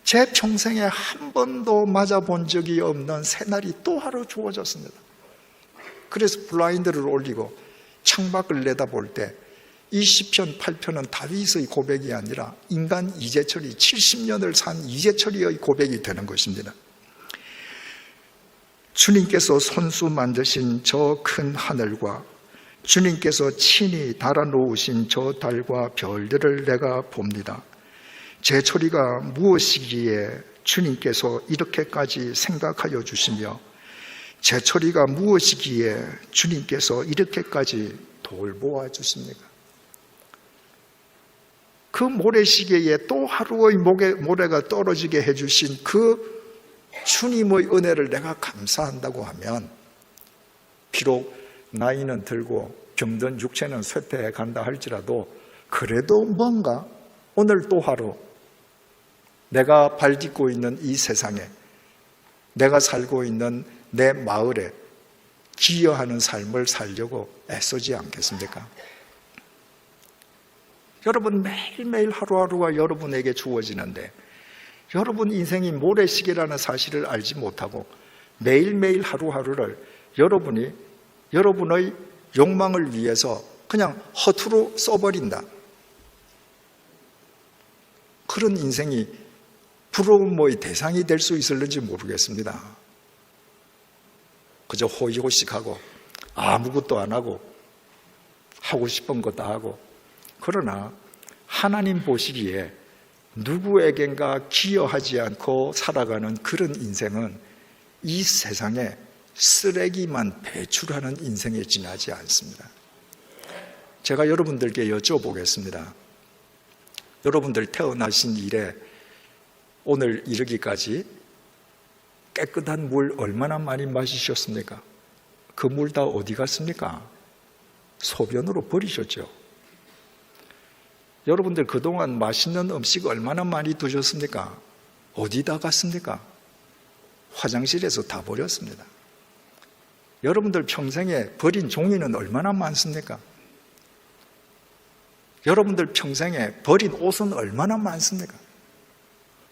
제 평생에 한 번도 맞아본 적이 없는 새날이 또 하루 주어졌습니다. 그래서 블라인드를 올리고 창밖을 내다볼 때 이 시편 8편은 다윗의 고백이 아니라 인간 이재철이 70년을 산 이재철이의 고백이 되는 것입니다. 주님께서 손수 만드신 저 큰 하늘과 주님께서 친히 달아놓으신 저 달과 별들을 내가 봅니다. 제 처리가 무엇이기에 주님께서 이렇게까지 생각하여 주시며 제 처리가 무엇이기에 주님께서 이렇게까지 돌보아 주십니까? 그 모래시계에 또 하루의 모래가 떨어지게 해주신 그 주님의 은혜를 내가 감사한다고 하면 비록 나이는 들고 병든 육체는 쇠퇴해 간다 할지라도 그래도 뭔가 오늘 또 하루 내가 발 딛고 있는 이 세상에, 내가 살고 있는 내 마을에 기여하는 삶을 살려고 애쓰지 않겠습니까? 여러분, 매일매일 하루하루가 여러분에게 주어지는데 여러분 인생이 모래시계라는 사실을 알지 못하고 매일매일 하루하루를 여러분의 욕망을 위해서 그냥 허투루 써버린다. 그런 인생이 부러움의 대상이 될 수 있을는지 모르겠습니다. 그저 호의호식하고 아무것도 안 하고 하고 싶은 것 다 하고, 그러나 하나님 보시기에 누구에겐가 기여하지 않고 살아가는 그런 인생은 이 세상에 쓰레기만 배출하는 인생에 지나지 않습니다. 제가 여러분들께 여쭤보겠습니다. 여러분들 태어나신 이래 오늘 이르기까지 깨끗한 물 얼마나 많이 마시셨습니까? 그 물 다 어디 갔습니까? 소변으로 버리셨죠. 여러분들 그동안 맛있는 음식 얼마나 많이 드셨습니까? 어디다 갔습니까? 화장실에서 다 버렸습니다. 여러분들 평생에 버린 종이는 얼마나 많습니까? 여러분들 평생에 버린 옷은 얼마나 많습니까?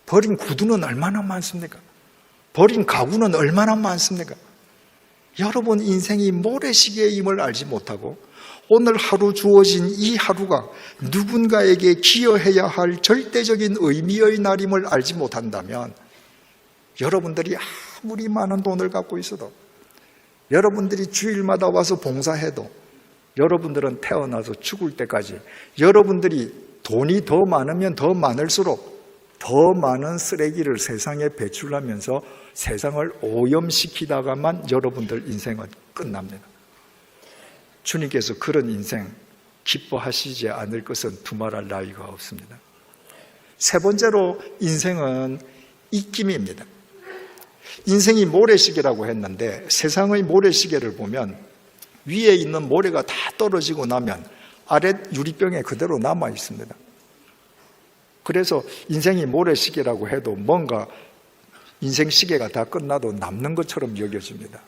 버린 구두는 얼마나 많습니까? 버린 가구는 얼마나 많습니까? 여러분 인생이 모래시계임을 알지 못하고 오늘 하루 주어진 이 하루가 누군가에게 기여해야 할 절대적인 의미의 날임을 알지 못한다면 여러분들이 아무리 많은 돈을 갖고 있어도, 여러분들이 주일마다 와서 봉사해도, 여러분들은 태어나서 죽을 때까지 여러분들이 돈이 더 많으면 더 많을수록 더 많은 쓰레기를 세상에 배출하면서 세상을 오염시키다가만 여러분들 인생은 끝납니다. 주님께서 그런 인생 기뻐하시지 않을 것은 두말할 나위가 없습니다. 세 번째로 인생은 입김입니다. 인생이 모래시계라고 했는데 세상의 모래시계를 보면 위에 있는 모래가 다 떨어지고 나면 아랫 유리병에 그대로 남아 있습니다. 그래서 인생이 모래시계라고 해도 뭔가 인생 시계가 다 끝나도 남는 것처럼 여겨집니다.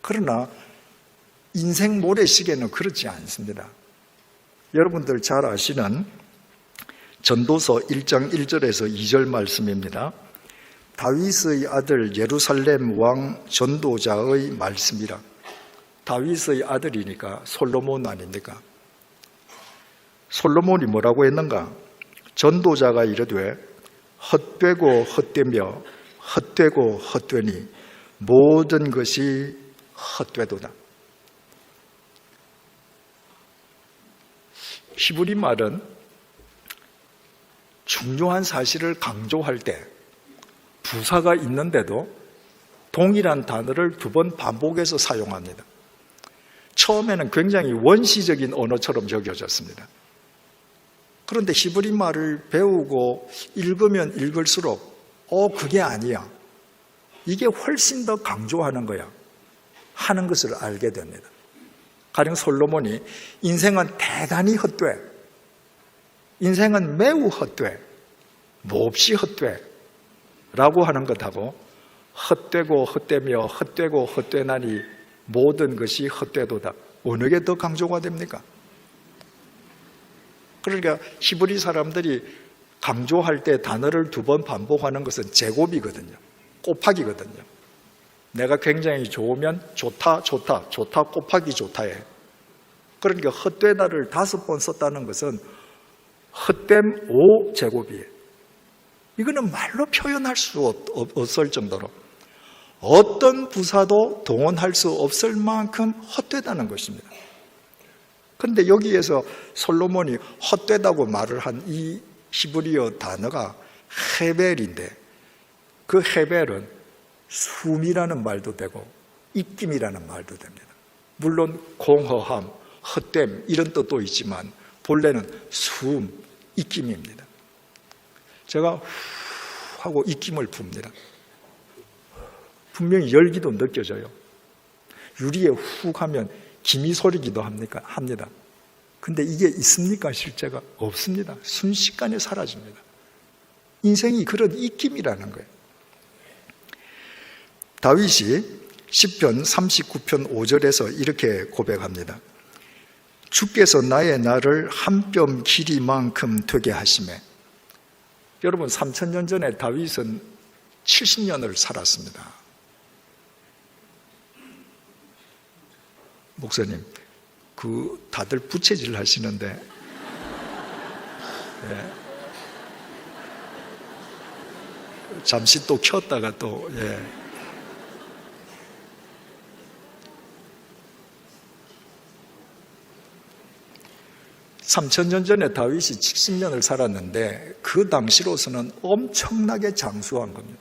그러나 인생 모래시계는 그렇지 않습니다. 여러분들 잘 아시는 전도서 1장 1절에서 2절 말씀입니다. 다윗의 아들 예루살렘 왕 전도자의 말씀이라. 다윗의 아들이니까 솔로몬 아닙니까? 솔로몬이 뭐라고 했는가? 전도자가 이르되 헛되고 헛되며 헛되고 헛되니 모든 것이 헛되도다. 히브리 말은 중요한 사실을 강조할 때 부사가 있는데도 동일한 단어를 두 번 반복해서 사용합니다. 처음에는 굉장히 원시적인 언어처럼 여겨졌습니다. 그런데 히브리 말을 배우고 읽으면 읽을수록 그게 아니야, 이게 훨씬 더 강조하는 거야 하는 것을 알게 됩니다. 가령 솔로몬이 인생은 대단히 헛돼, 인생은 매우 헛돼, 몹시 헛돼 라고 하는 것하고 헛되고 헛되며 헛되고 헛되나니 모든 것이 헛되도다, 어느 게 더 강조가 됩니까? 그러니까 히브리 사람들이 강조할 때 단어를 두 번 반복하는 것은 제곱이거든요. 곱하기거든요. 내가 굉장히 좋으면 좋다, 좋다, 좋다 곱하기 좋다에. 그러니까 헛되다를 5번 썼다는 것은 헛됨 5제곱이에요. 이거는 말로 표현할 수 없을 정도로 어떤 부사도 동원할 수 없을 만큼 헛되다는 것입니다. 그런데 여기에서 솔로몬이 헛되다고 말을 한 이 히브리어 단어가 헤벨인데, 그 헤벨은 숨이라는 말도 되고 입김이라는 말도 됩니다. 물론 공허함, 헛됨 이런 뜻도 있지만 본래는 숨, 입김입니다. 제가 후 하고 입김을 붑니다. 분명히 열기도 느껴져요. 유리에 훅 하면 김이 소리기도 합니다. 근데 이게 있습니까? 실제가 없습니다. 순식간에 사라집니다. 인생이 그런 입김이라는 거예요. 다윗이 시편 39편 5절에서 이렇게 고백합니다. 주께서 나의 날을 한 뼘 길이만큼 되게 하시매 여러분 3000년 전에 다윗은 70년을 살았습니다. 목사님, 다들 부채질 하시는데 예. 잠시 또 켰다가 또 예. (3000년) 전에 다윗이 70년을 살았는데 그 당시로서는 엄청나게 장수한 겁니다.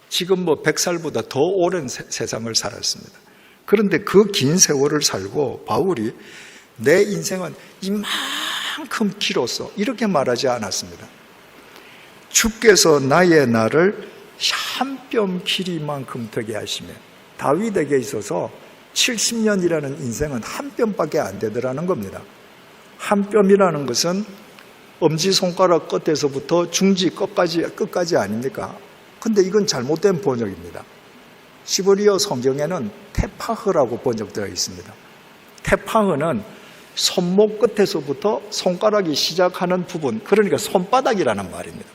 지금 100살보다 더 오랜 세상을 살았습니다. 그런데 그 긴 세월을 살고 바울이 내 인생은 이만큼 길었어 이렇게 말하지 않았습니다. 주께서 나의 날을 한 뼘 길이만큼 되게 하시며, 다윗에게 있어서 70년이라는 인생은 한 뼘밖에 안 되더라는 겁니다. 한 뼘이라는 것은 엄지손가락 끝에서부터 중지 끝까지 아닙니까? 근데 이건 잘못된 번역입니다. 시브리어 성경에는 테파흐라고 번역되어 있습니다. 테파흐는 손목 끝에서부터 손가락이 시작하는 부분, 그러니까 손바닥이라는 말입니다.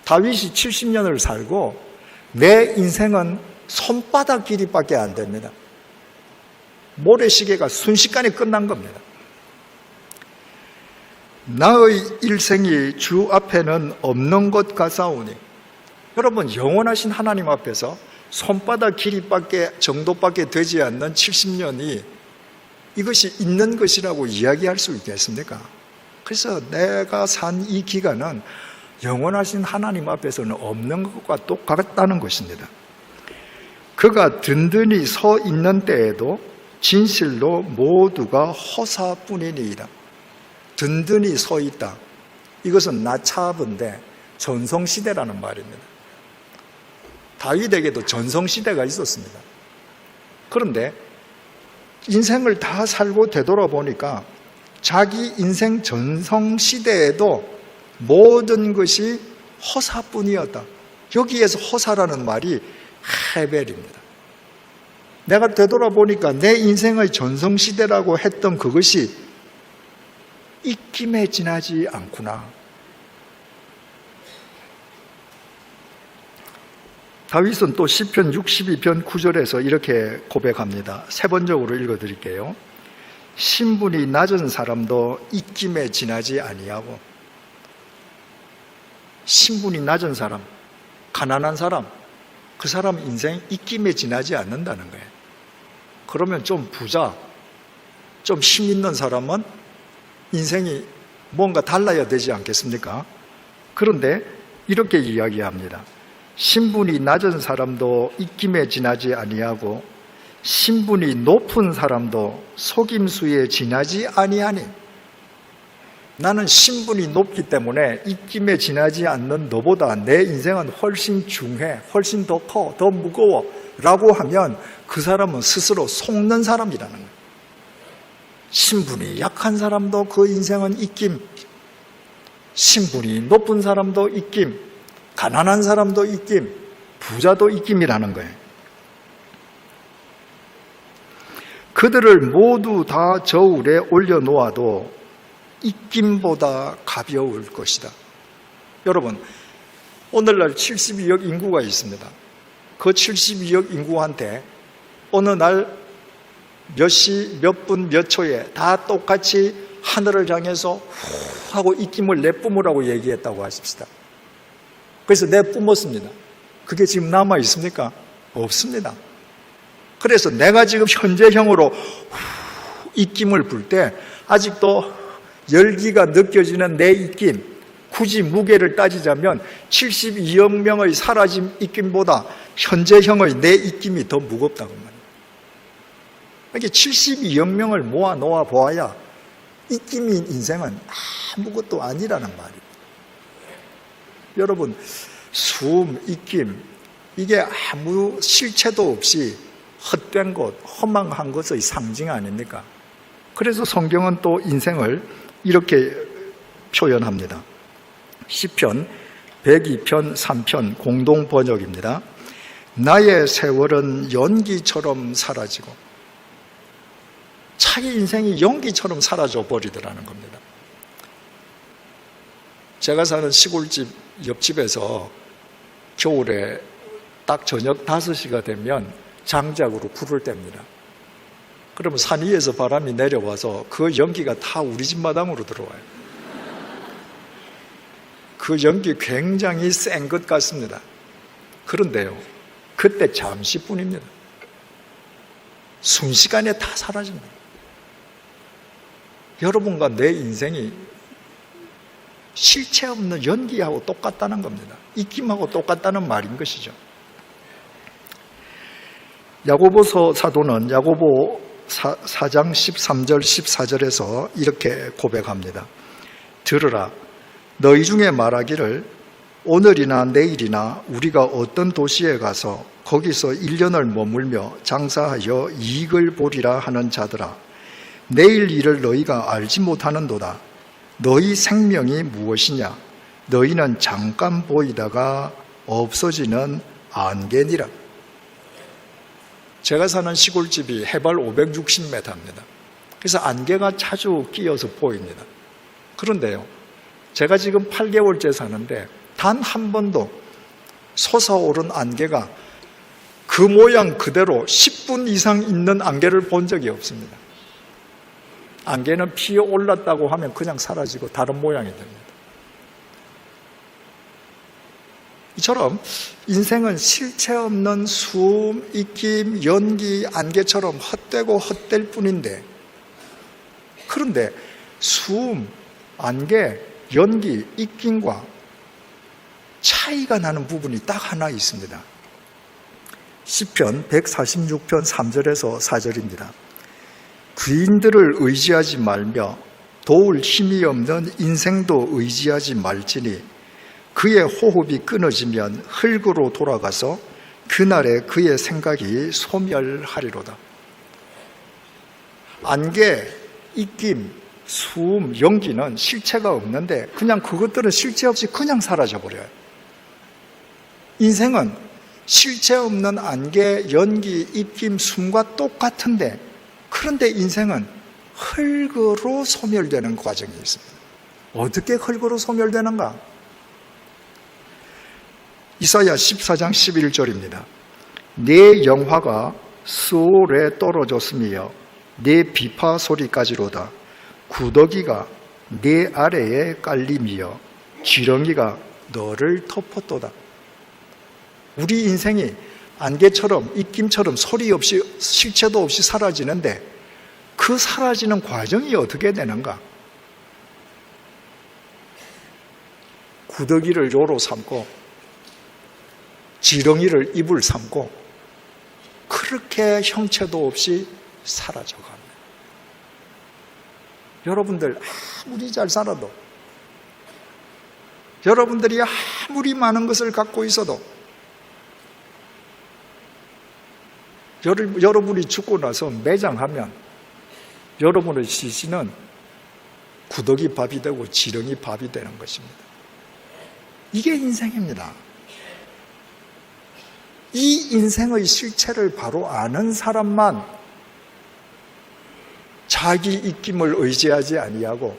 다윗이 70년을 살고 내 인생은 손바닥 길이밖에 안 됩니다. 모래시계가 순식간에 끝난 겁니다. 나의 일생이 주 앞에는 없는 것 같사오니, 여러분 영원하신 하나님 앞에서 손바닥 정도밖에 되지 않는 70년이 이것이 있는 것이라고 이야기할 수 있겠습니까? 그래서 내가 산 이 기간은 영원하신 하나님 앞에서는 없는 것과 똑같다는 것입니다. 그가 든든히 서 있는 때에도 진실로 모두가 허사뿐이니이다. 든든히 서 있다. 이것은 나차աբ인데 전성시대라는 말입니다. 다윗에게도 전성시대가 있었습니다. 그런데 인생을 다 살고 되돌아보니까 자기 인생 전성시대에도 모든 것이 허사뿐이었다. 여기에서 허사라는 말이 헤벨입니다. 내가 되돌아보니까 내 인생의 전성시대라고 했던 그것이 입김에 지나지 않구나. 다윗은 또 시편 62편 9절에서 이렇게 고백합니다. 세 번적으로 읽어드릴게요. 신분이 낮은 사람도 입김에 지나지 아니하고, 신분이 낮은 사람, 가난한 사람, 그 사람 인생 입김에 지나지 않는다는 거예요. 그러면 좀 부자, 좀 힘 있는 사람은 인생이 뭔가 달라야 되지 않겠습니까? 그런데 이렇게 이야기합니다. 신분이 낮은 사람도 입김에 지나지 아니하고 신분이 높은 사람도 속임수에 지나지 아니하니. 나는 신분이 높기 때문에 입김에 지나지 않는 너보다 내 인생은 훨씬 중해, 훨씬 더 커, 더 무거워 라고 하면 그 사람은 스스로 속는 사람이라는 거예요. 신분이 약한 사람도 그 인생은 입김, 신분이 높은 사람도 입김, 가난한 사람도 입김, 부자도 입김이라는 거예요. 그들을 모두 다 저울에 올려놓아도 입김보다 가벼울 것이다. 여러분, 오늘날 72억 인구가 있습니다. 그 72억 인구한테 어느 날 몇 시, 몇 분, 몇 초에 다 똑같이 하늘을 향해서 후 하고 입김을 내뿜으라고 얘기했다고 하십시다. 그래서 내뿜었습니다. 그게 지금 남아 있습니까? 없습니다. 그래서 내가 지금 현재형으로 입김을 불 때 아직도 열기가 느껴지는 내 입김, 굳이 무게를 따지자면 72억 명의 사라진 입김보다 현재형의 내 입김이 더 무겁다고 말입니다. 이렇게 72억 명을 모아 놓아 보아야 입김인 인생은 아무것도 아니라는 말입니다. 여러분, 숨, 입김, 이게 아무 실체도 없이 헛된 것, 허망한 것의 상징 아닙니까? 그래서 성경은 또 인생을 이렇게 표현합니다. 시편 102편 3편 공동 번역입니다. 나의 세월은 연기처럼 사라지고, 자기 인생이 연기처럼 사라져 버리더라는 겁니다. 제가 사는 시골집 옆집에서 겨울에 딱 저녁 5시가 되면 장작으로 불을 뗍니다. 그러면 산 위에서 바람이 내려와서 그 연기가 다 우리 집 마당으로 들어와요. 그 연기 굉장히 센 것 같습니다. 그런데요, 그때 잠시뿐입니다. 순식간에 다 사라집니다. 여러분과 내 인생이 실체 없는 연기하고 똑같다는 겁니다. 입김하고 똑같다는 말인 것이죠. 야고보서 사도는 야고보 4장 13절 14절에서 이렇게 고백합니다. 들으라, 너희 중에 말하기를 오늘이나 내일이나 우리가 어떤 도시에 가서 거기서 1년을 머물며 장사하여 이익을 보리라 하는 자들아, 내일 일을 너희가 알지 못하는도다. 너희 생명이 무엇이냐? 너희는 잠깐 보이다가 없어지는 안개니라. 제가 사는 시골집이 해발 560m입니다. 그래서 안개가 자주 끼어서 보입니다. 그런데요, 제가 지금 8개월째 사는데 단 한 번도 솟아오른 안개가 그 모양 그대로 10분 이상 있는 안개를 본 적이 없습니다. 안개는 피어 올랐다고 하면 그냥 사라지고 다른 모양이 됩니다. 이처럼 인생은 실체 없는 숨, 입김, 연기, 안개처럼 헛되고 헛될 뿐인데, 그런데 숨, 안개, 연기, 입김과 차이가 나는 부분이 딱 하나 있습니다. 시편 146편 3절에서 4절입니다. 귀인들을 의지하지 말며 도울 힘이 없는 인생도 의지하지 말지니 그의 호흡이 끊어지면 흙으로 돌아가서 그날에 그의 생각이 소멸하리로다. 안개, 입김, 숨, 연기는 실체가 없는데 그냥 그것들은 실체 없이 그냥 사라져버려요. 인생은 실체 없는 안개, 연기, 입김, 숨과 똑같은데, 그런데 인생은 흙으로 소멸되는 과정이 있습니다. 어떻게 흙으로 소멸되는가? 이사야 14장 11절입니다. 내 영화가 스올에 떨어졌으며 내 비파 소리까지로다. 구더기가 내 아래에 깔림이여 지렁이가 너를 덮었도다. 우리 인생이 안개처럼 입김처럼 소리 없이 실체도 없이 사라지는데 그 사라지는 과정이 어떻게 되는가? 구더기를 요로 삼고 지렁이를 입을 삼고 그렇게 형체도 없이 사라져갑니다. 여러분들 아무리 잘 살아도, 여러분들이 아무리 많은 것을 갖고 있어도, 여러분이 죽고 나서 매장하면 여러분의 시신은 구더기 밥이 되고 지렁이 밥이 되는 것입니다. 이게 인생입니다. 이 인생의 실체를 바로 아는 사람만 자기 입김을 의지하지 아니하고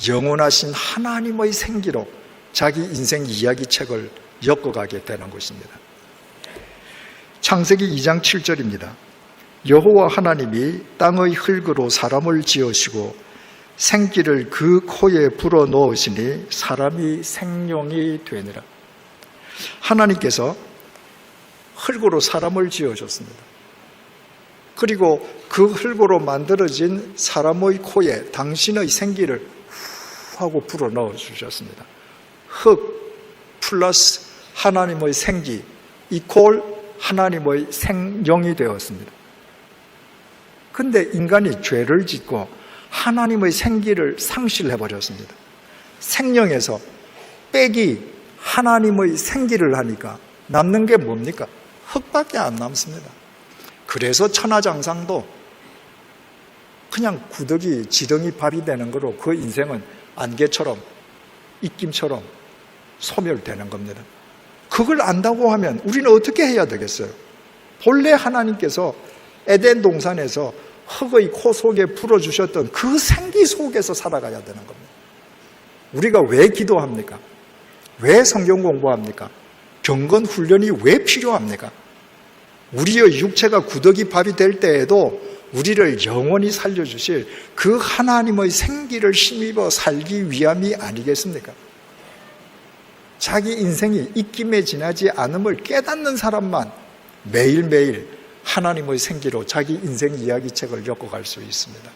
영원하신 하나님의 생기로 자기 인생 이야기책을 엮어가게 되는 것입니다. 창세기 2장 7절입니다. 여호와 하나님이 땅의 흙으로 사람을 지으시고 생기를 그 코에 불어넣으시니 사람이 생명이 되니라. 하나님께서 흙으로 사람을 지어줬습니다. 그리고 그 흙으로 만들어진 사람의 코에 당신의 생기를 후 하고 불어넣어 주셨습니다. 흙 플러스 하나님의 생기 이퀄 하나님의 생명이 되었습니다. 근데 인간이 죄를 짓고 하나님의 생기를 상실해버렸습니다. 생명에서 빼기 하나님의 생기를 하니까 남는 게 뭡니까? 흙밖에 안 남습니다. 그래서 천하장상도 그냥 구더기, 지렁이 밥이 되는 거로 그 인생은 안개처럼 입김처럼 소멸되는 겁니다. 그걸 안다고 하면 우리는 어떻게 해야 되겠어요? 본래 하나님께서 에덴 동산에서 흙의 코 속에 불어주셨던 그 생기 속에서 살아가야 되는 겁니다. 우리가 왜 기도합니까? 왜 성경 공부합니까? 경건 훈련이 왜 필요합니까? 우리의 육체가 구더기 밥이 될 때에도 우리를 영원히 살려주실 그 하나님의 생기를 힘입어 살기 위함이 아니겠습니까? 자기 인생이 입김에 지나지 않음을 깨닫는 사람만 매일매일 하나님의 생기로 자기 인생 이야기책을 엮어갈 수 있습니다.